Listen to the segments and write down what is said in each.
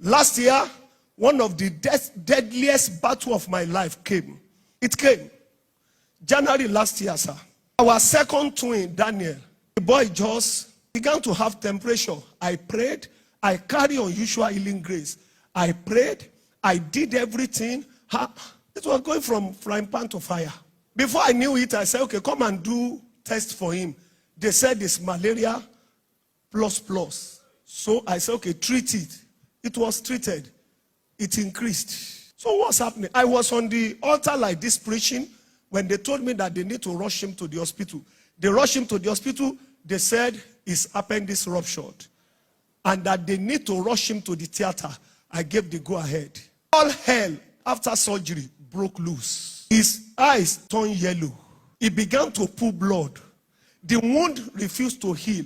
Last year, one of the deadliest battle of my life came. It came. January last year, sir. Our second twin, Daniel, the boy just began to have temperature. I prayed. I carry unusual healing grace. I prayed. I did everything. It was going from frying pan to fire. Before I knew it, I said, okay, come and do test for him. They said it's malaria plus. So I said, okay, treat it. It was treated. It increased. So what's happening? I was on the altar like this preaching when they told me that they need to rush him to the hospital. They rushed him to the hospital. They said his appendix ruptured and that they need to rush him to the theater. I gave the go-ahead. All hell after surgery broke loose. His eyes turned yellow. He began to pull blood. The wound refused to heal.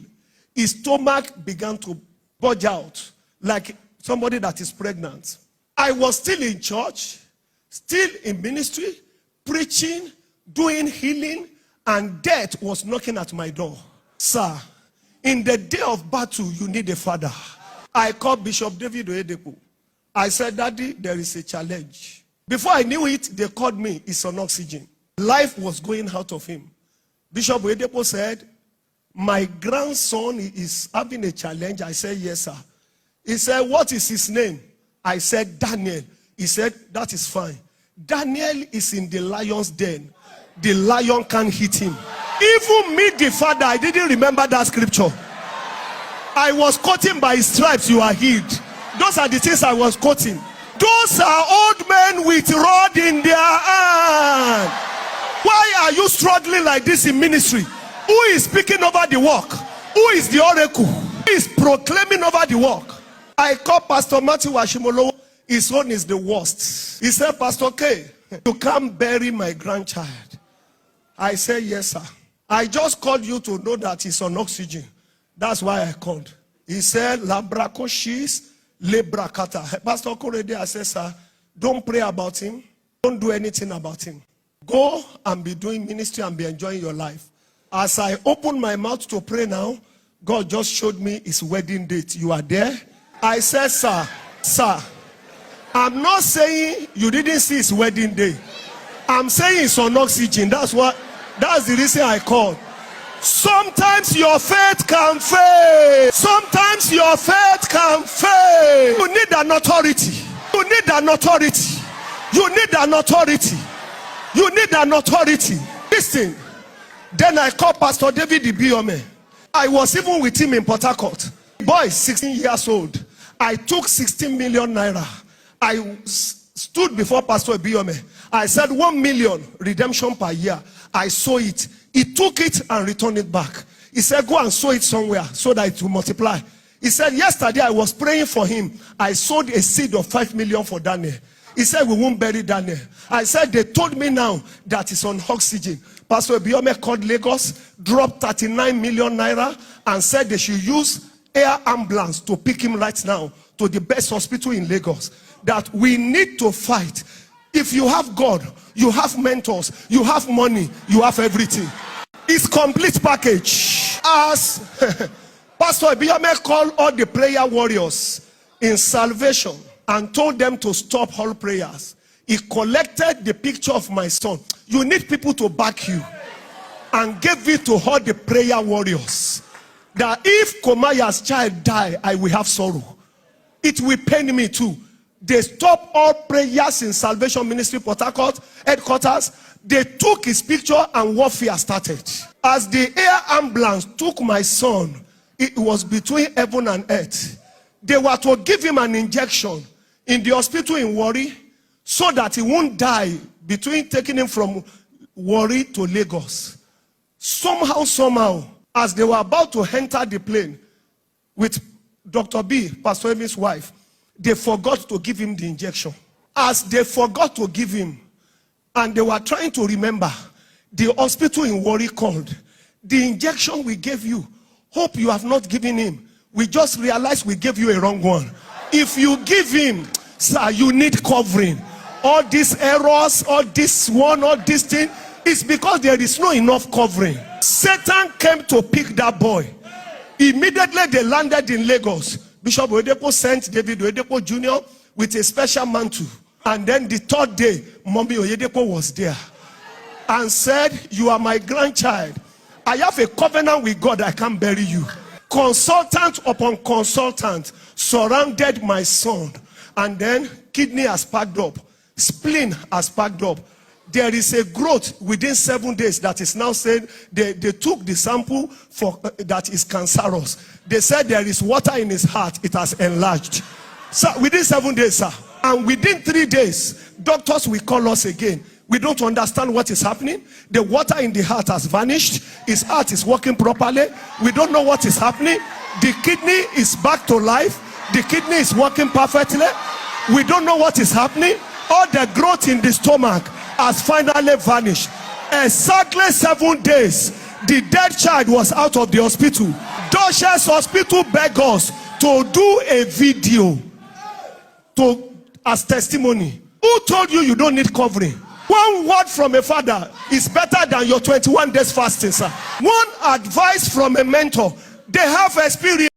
His stomach began to bulge out like somebody that is pregnant. I was still in church, still in ministry, preaching, doing healing, and death was knocking at my door. Sir, in the day of battle, you need a father. I called Bishop Oyedepo. I said, Daddy, there is a challenge. Before I knew it, they called me. It's on oxygen. Life was going out of him. Bishop Oyedepo said, my grandson is having a challenge. I said, yes, sir. He said, what is his name? I said, Daniel. He said, that is fine. Daniel is in the lion's den. The lion can't hit him. Even me, the father, I didn't remember that scripture. I was quoting by his stripes, you are healed. Those are the things I was quoting. Those are old men with rod in their hand. Why are you struggling like this in ministry? Who is speaking over the work? Who is the oracle? Who is proclaiming over the work? I called Pastor Matthew Washimolo. His own is the worst. He said, Pastor K, you can't bury my grandchild. I said, yes, sir. I just called you to know that he's on oxygen. That's why I called. He said, Labrakoshis, Lebrakata. Pastor Korede, I said, sir, don't pray about him. Don't do anything about him. Go and be doing ministry and be enjoying your life. As I open my mouth to pray now, God just showed me his wedding date. You are there? I said, sir, I'm not saying you didn't see his wedding day. I'm saying it's on oxygen. That's the reason I called. Sometimes your faith can fail. Sometimes your faith can fail. You need an authority. You need an authority. You need an authority. You need an authority. Listen. Then I called Pastor David Ibiome. I was even with him in Port Harcourt. Boy, 16 years old. I took 16 million naira. I stood before Pastor Ibiome. I said 1 million redemption per year. I saw it. He took it and returned it back. He said, go and sow it somewhere so that it will multiply. He said, yesterday I was praying for him. I sowed a seed of 5 million for Daniel. He said, we won't bury Daniel. I said, they told me now that it's on oxygen. Pastor Ibiome called Lagos, dropped 39 million naira and said they should use air ambulance to pick him right now to the best hospital in Lagos. That we need to fight. If you have God, you have mentors, you have money, you have everything. It's complete package. As Pastor Ibiome called all the prayer warriors in salvation and told them to stop all prayers. He collected the picture of my son. You need people to back you. And gave it to all the prayer warriors. That if Komaya's child die, I will have sorrow. It will pain me too. They stopped all prayers in Salvation Ministry Port Harcourt headquarters. They took his picture and warfare started. As the air ambulance took my son, it was between heaven and earth. They were to give him an injection in the hospital in Warri so that he won't die between taking him from Warri to Lagos. Somehow, as they were about to enter the plane with Dr. B, Pastor Evan's wife, they forgot to give him the injection. As they forgot to give him, and they were trying to remember, the hospital in Warri called. The injection we gave you, hope you have not given him. We just realized we gave you a wrong one. If you give him, sir, you need covering. All these errors, all this one, all this thing, it's because there is no enough covering. Satan came to pick that boy. Immediately they landed in Lagos. Bishop Oyedepo sent David Oyedepo Jr. with a special mantle. And then the third day, Mommy Oyedepo was there and said, "You are my grandchild. I have a covenant with God, I can't bury you." Consultant upon consultant surrounded my son. And then kidney has packed up, spleen has packed up. There is a growth within 7 days that is now said they took the sample for that is cancerous. They said there is water in his heart, it has enlarged. So within 7 days, sir, and within 3 days, doctors will call us again. We don't understand what is happening. The water in the heart has vanished. His heart is working properly. We don't know what is happening. The kidney is back to life. The kidney is working perfectly. We don't know what is happening. All the growth in the stomach has finally vanished. Exactly 7 days, the dead child was out of the hospital. Doshes Hospital begged us to do a video as testimony. Who told you you don't need covering? One word from a father is better than your 21 days fasting, sir. One advice from a mentor. They have experience.